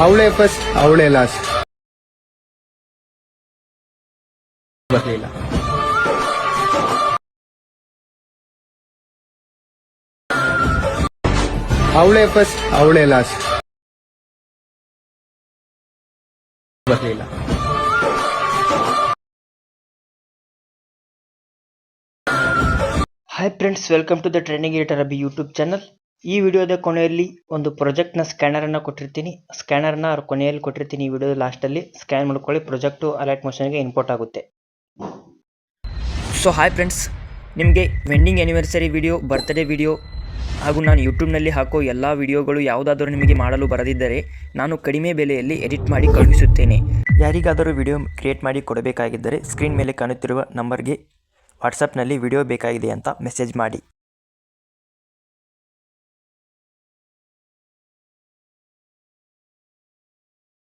ಅವಳೆ ಫಸ್ಟ್ ಅವಳೆ ಲಾಸ್ಟ್ ಬರಲಿಲ್ಲ. ಅವಳೆ ಫಸ್ಟ್ ಅವಳೆ ಲಾಸ್ಟ್ ಬರಲಿಲ್ಲ. Hi friends, welcome to the training editor Abhi YouTube channel. ಈ ವಿಡಿಯೋದ ಕೊನೆಯಲ್ಲಿ ಒಂದು ಪ್ರಾಜೆಕ್ಟ್ನ ಸ್ಕ್ಯಾನರನ್ನು ಕೊಟ್ಟಿರ್ತೀನಿ. ಸ್ಕ್ಯಾನರ್ನ ಕೊನೆಯಲ್ಲಿ ಕೊಟ್ಟಿರ್ತೀನಿ. ಈ ವಿಡಿಯೋದ ಲಾಸ್ಟಲ್ಲಿ ಸ್ಕ್ಯಾನ್ ಮಾಡ್ಕೊಳ್ಳಿ. ಪ್ರಾಜೆಕ್ಟು ಅಲರ್ಟ್ ಮೋಷನ್ಗೆ ಇಂಪೋರ್ಟ್ ಆಗುತ್ತೆ. ಸೊ ಹಾಯ್ ಫ್ರೆಂಡ್ಸ್, ನಿಮಗೆ wedding anniversary video, birthday video ಹಾಗೂ ನಾನು ಯೂಟ್ಯೂಬ್ನಲ್ಲಿ ಹಾಕೋ ಎಲ್ಲ ವಿಡಿಯೋಗಳು ಯಾವುದಾದರೂ ನಿಮಗೆ ಮಾಡಲು ಬರದಿದ್ದರೆ ನಾನು ಕಡಿಮೆ ಬೆಲೆಯಲ್ಲಿ ಎಡಿಟ್ ಮಾಡಿ ಕಳುಹಿಸುತ್ತೇನೆ. ಯಾರಿಗಾದರೂ ವಿಡಿಯೋ ಕ್ರಿಯೇಟ್ ಮಾಡಿ ಕೊಡಬೇಕಾಗಿದ್ದರೆ ಸ್ಕ್ರೀನ್ ಮೇಲೆ ಕಾಣುತ್ತಿರುವ ನಂಬರ್ಗೆ ವಾಟ್ಸಪ್ನಲ್ಲಿ ವಿಡಿಯೋ ಬೇಕಾಗಿದೆ ಅಂತ ಮೆಸೇಜ್ ಮಾಡಿ.